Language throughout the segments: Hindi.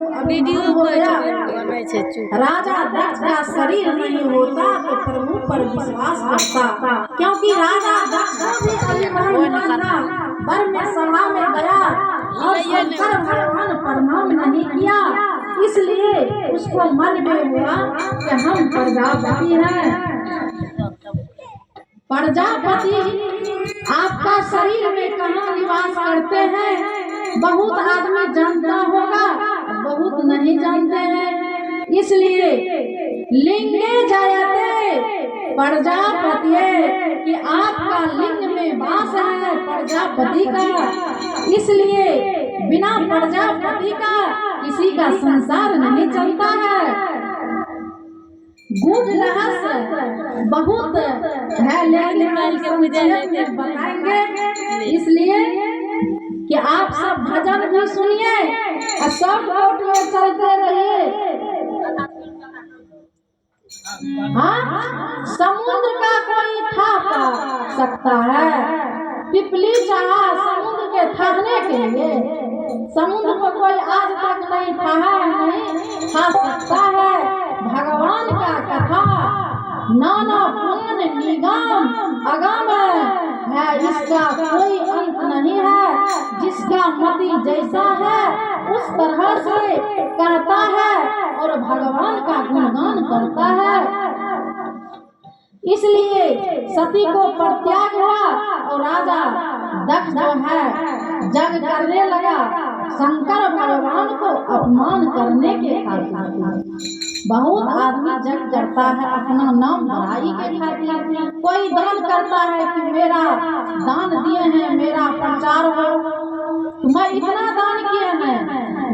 वीडियो राजा दक्ष का शरीर नहीं होता तो प्रभु पर विश्वास करता, क्योंकि राजा दक्ष वर में सभा में गया और शंकर भगवान प्रणाम नहीं किया, इसलिए उसको मन में हुआ कि हम प्रजापति हैं। प्रजापति आपका शरीर में कहाँ निवास करते हैं? बहुत आदमी जानता होगा, बहुत नहीं जानते हैं। इसलिए लिंगे जायते प्रजापति कि आपका लिंग में वास है प्रजापति का, इसलिए बिना प्रजापति का किसी का संसार नहीं चलता है। गूढ़ रहस्य बहुत है, लेकिन बताएंगे, इसलिए कि आप सब भजन भी सुनिए और सब कोट में चलते रहिए। हाँ, समुद्र का कोई था पा सकता है, पिपली चाहा समुद्र के थाने के लिए, समुद्र को कोई आज तक नहीं था, नहीं था सकता है। भगवान का कथा नाना पुराण निगम अगम है, इसका कोई अंत नहीं है। जिसका मति जैसा है उस तरह से कहता है और भगवान का गुणगान करता है। इसलिए सती को परित्याग हुआ और राजा दक्ष जो है जग करने लगा शंकर भगवान को अपमान करने के खातिर। बहुत आदमी जग करता है अपना नाम बढ़ाई के खातिर। कोई दान करता है कि मेरा दान दिए हैं, मेरा प्रचार हो, मैं इतना दान किए हैं।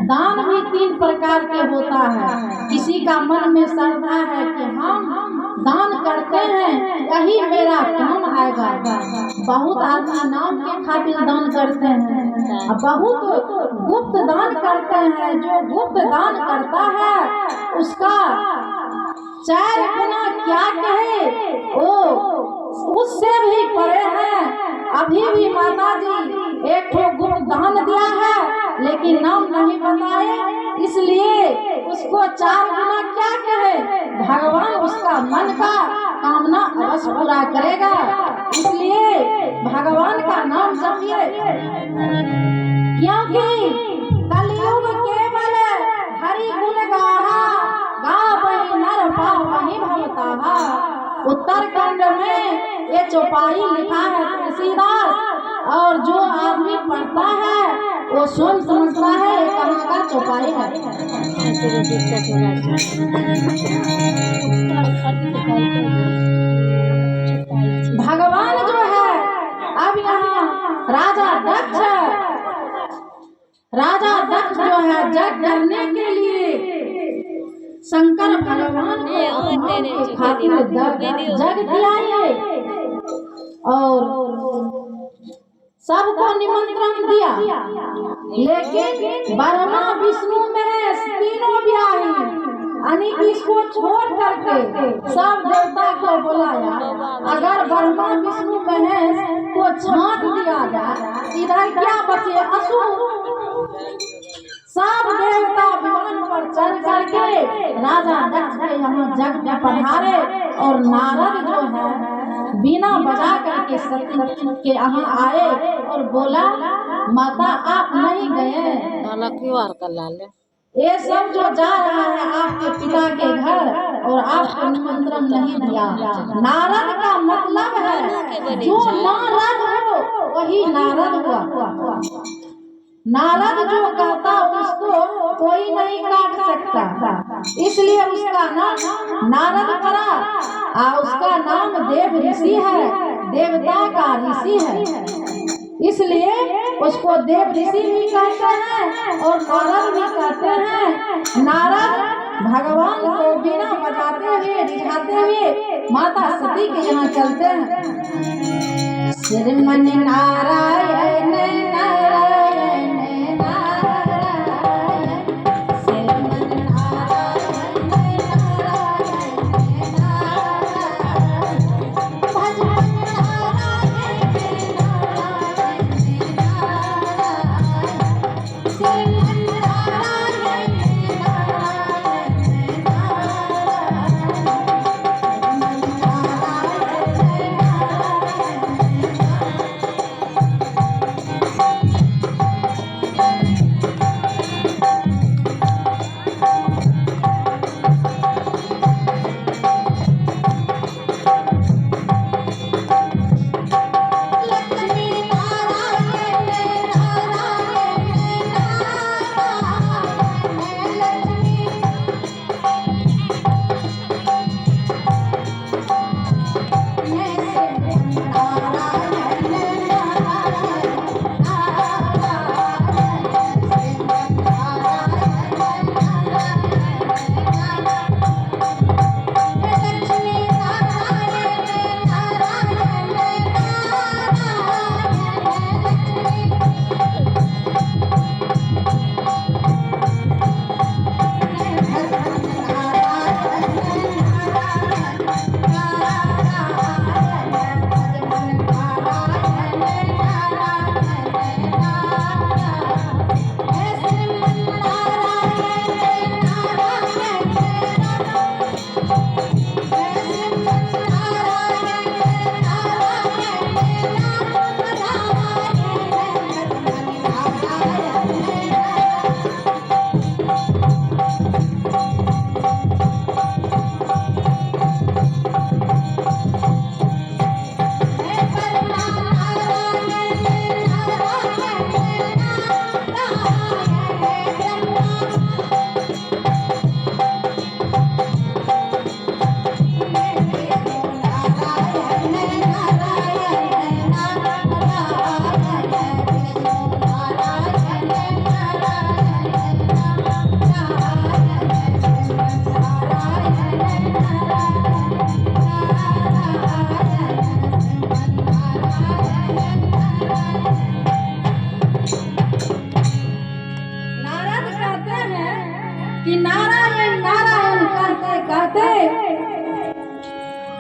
दान भी 3 प्रकार के होता है। किसी का मन में श्रद्धा है कि हम दान करते हैं, यही मेरा काम आएगा। बहुत आदमी नाम के खातिर दान करते हैं, बहुत गुप्त दान करते हैं। जो गुप्त दान करता है उसका 4 गुना क्या कहे, वो उससे भी परे है। अभी भी माता जी एक गुप्त दान दिया है, लेकिन नाम नहीं बताए, इसलिए उसको 4 गुना क्या कहे, भगवान उसका मन का कामना अवश्य पूरा करेगा। इसलिए भगवान का नाम जपिए, क्योंकि कलयुग केवल हरि गुण गाहा, गावहि नर पावहि भवताहा। उत्तरखंड में ये चौपाई लिखा है तुलसीदास, और जो आदमी पढ़ता है वो स्वयं समझता है ये कहाँ का चौपाई है। भगवान जो है अब यहाँ राजा दक्ष जो है जग करने के लिए शंकर भगवान को खातिर जग दिलाए और सबको निमंत्रण दिया, लेकिन ब्रह्मा विष्णु महेश तीनों भी आए। इसको छोड़ करके सब देवता को बुलाया। अगर ब्रह्मा विष्णु महेश को छांट दिया जाए, इधर क्या बचे, असुर। सब देवता विमान पर चढ़ करके राजा दक्ष के यहाँ जग में पधारे, और नारद जो है बीना बजा करके सती के यहाँ आए और बोला, माता आप नहीं गए, ये सब जो जा रहा है आपके पिता के घर और आपको निमंत्रण नहीं दिया। नारद का मतलब है जो नारद हो वही नारद हुआ। नारद जो कहता उसको कोई नहीं काट सकता, इसलिए उसका नाम नारद पड़ा। उसका नाम देव ऋषि है, देवता का ऋषि है, इसलिए उसको देव ऋषि भी कहते हैं और नारद भी कहते हैं। नारद भगवान को बिना बजाते हुए रिझाते हुए माता सती के यहाँ चलते हैं। श्रीमन नारायण नारायण नारायण कि नारायण नारायण कहते कहते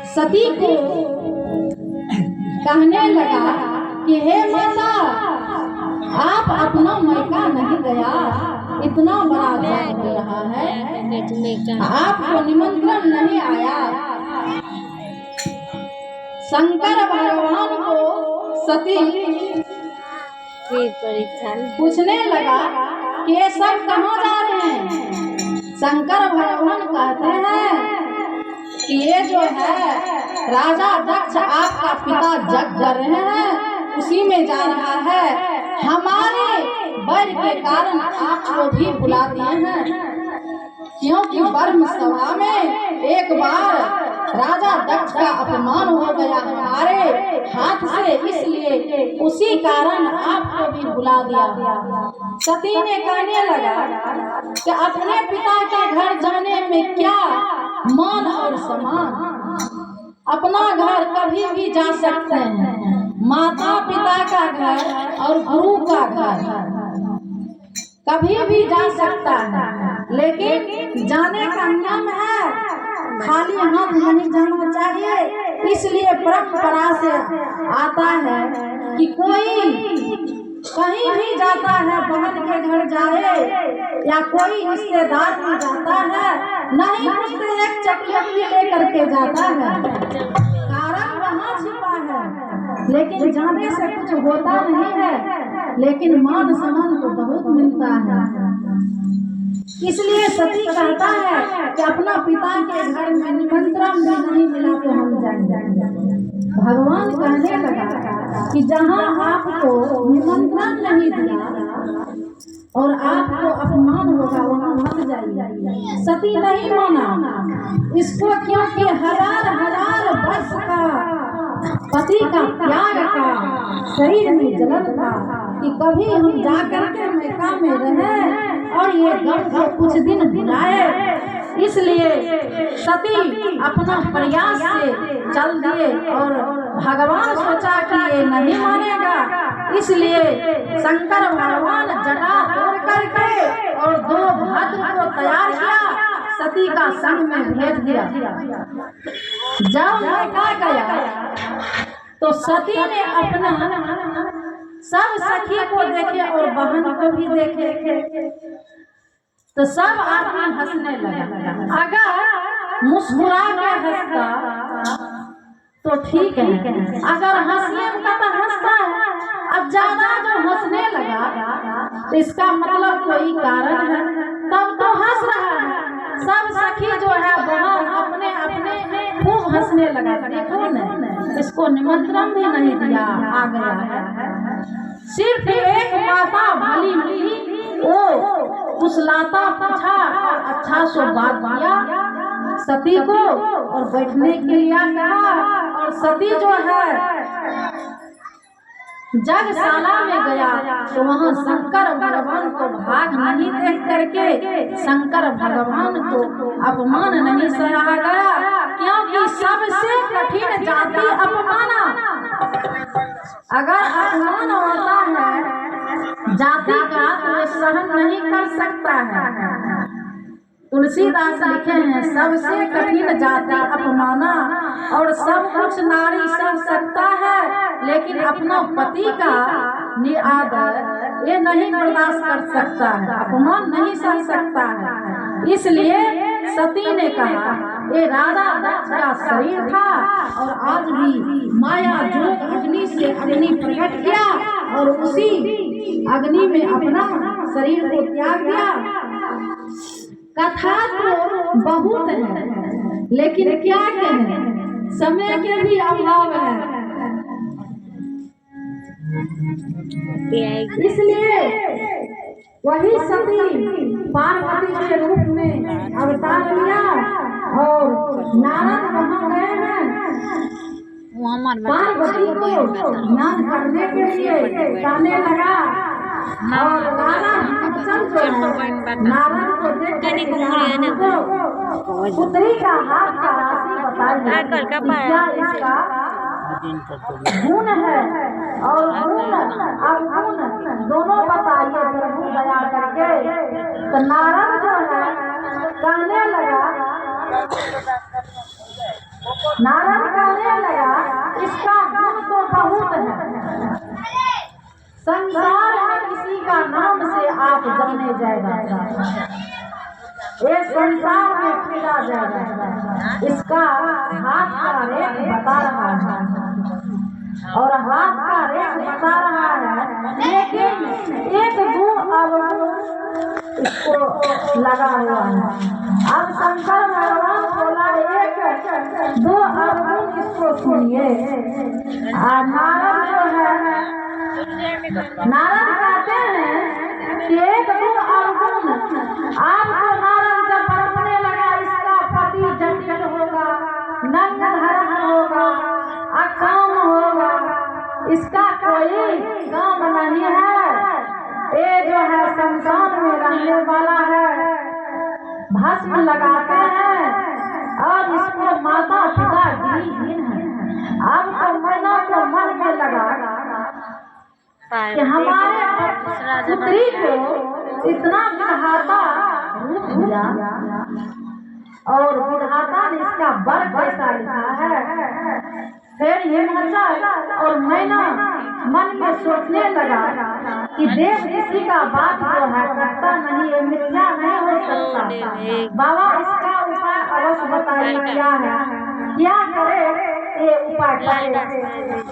सती को कहने लगा कि हे माता, आप अपना मैका नहीं गया, इतना बड़ा जग हो रहा है, आपको निमंत्रण नहीं आया। शंकर भगवान को सती पूछने लगा कि ये सब कहाँ जा रहे हैं। शंकर भगवान कहते हैं कि ये जो है राजा दक्ष आपका पिता जग कर रहे हैं, उसी में जा रहा है। हमारे वर के कारण आपको भी बुला दिए हैं, क्योंकि ब्रह्म सभा में एक बार राजा दक्ष का अपमान हो गया हमारे हाथ से, इसलिए उसी कारण आपको भी बुला दिया। सती ने कहने लगा कि अपने पिता के घर जाने में क्या मान और सम्मान, अपना घर कभी भी जा सकते हैं, माता पिता का घर और गुरु का घर कभी भी जा सकता है, लेकिन जाने का नियम है, खाली हाथ नहीं जाना चाहिए। इसलिए परंपरा से आता है कि कोई कहीं भी जाता है, बहन के घर जाए या कोई रिश्तेदार भी जाता है, नहीं कुछ तो एक चॉकलेट भी लेकर के जाता है, कारण वहाँ छिपा है, लेकिन जाने से कुछ होता नहीं है, लेकिन मान सम्मान तो बहुत मिलता है। इसलिए सती कहता है कि अपना पिता के घर में निमंत्रण भी नहीं मिला तो हम जाएंगे। भगवान कहने लगा कि जहाँ आपको निमंत्रण नहीं दिया और आपको अपमान होगा वहाँ मत जाइए। सती नहीं माना इसको, क्योंकि हजार हजार वर्ष का पति का त्याग का शरीर में जलन था कि कभी हम जाकर के मैका में रहे और ये गर्भ को कुछ दिन बुलाए। इसलिए सती अपना प्रयास से चल दिए और भगवान सोचा कि ये नहीं मानेगा, इसलिए शंकर भगवान जटा तोड़ करके और 2 भद्र को तैयार किया, सती का संग में भेज दिया। जब मैका गया तो सती ने अपना सब सखी को देखे और बहन को भी देखे, तो सब आदमी हंसने लगा। अगर मुस्कुरा के हंसता तो ठीक है, अगर हंसने का तो हंसता है, अब ज्यादा जो हंसने लगा तो इसका मतलब कोई कारण है, तब तो हंस रहा है। सब सखी जो है बहन अपने अपने खूब हंसने लगा। देखो न, इसको निमंत्रण भी नहीं दिया, आ गया है। सिर्फ एक माता भली मिली, वो फुसलाता पूछा और अच्छा सो बात दिया सती को और बैठने के लिए कहा। और सती जो है जगशाला में गया तो वहाँ शंकर भगवान को भाग नहीं देख करके शंकर भगवान को अपमान नहीं सहा गया, क्योंकि सबसे कठिन जाति अपमाना। अगर अपमान होता है जाति का तो सहन नहीं कर सकता है। तुलसीदास लिखे हैं, सबसे कठिन जाति अपमाना, और सब कुछ नारी सह सकता है, लेकिन अपना पति का निआदर ये नहीं बर्दाश्त कर सकता है, अपमान नहीं सह सकता है। इसलिए सती ने कहा, ये राजा दक्ष का शरीर था और आज भी माया जोग अग्नि से अग्नि प्रकट किया और उसी अग्नि में अपना शरीर को त्याग दिया। कथा तो बहुत है, लेकिन क्या कहें, समय के भी अभाव है। इसलिए वही सती पार्वती के रूप में अवतार लिया और नारद वहाँ गए हैं पार्वती को ज्ञान करने के लिए कहने लगा। और नारद को देख पुत्री का हाथ का राशि बताइए, गुण है और गुण अवगुण दोनों बताइए प्रभु दया करके। तो नारद जो है कहने लगा, नारद कहने लगा, इसका गुण तो बहुत है, संसार में किसी का नाम से आप जाने जाएगा, ये संसार में फिरा जाएगा। इसका हाथ का रेख बता रहा है और हाथ का रेख बता रहा है, लेकिन एक दो अवगुण इसको लगा हुआ है। अब शंकर भगवान बोला, एक दो अवगुण इसको सुनिए। नारद जो है, नारद कहते हैं कि एक दो अवगुण आपको, नारद जब बरतने लगा, इसका पति जटिल होगा, नग्न धर्म होगा, अकाम होगा, इसका कोई काम नहीं है, ये जो है संसार में रहने वाला है, भस्म लगाते हैं और इसको माता पिता गिरीहीन है। अब तो मैना को मन में लगा कि हमारे पुत्री को इतना विधाता रूप दिया और विधाता ने इसका वर कैसा लिखा है। फिर हिमाचल और मैना मन में सोचने लगा कि देव किसी का बात जो है करता नहीं है, मिथ्या नहीं हो सकता। बाबा इसका उपाय अवश्य बताइए, क्या है, क्या करे ये उपाय करे।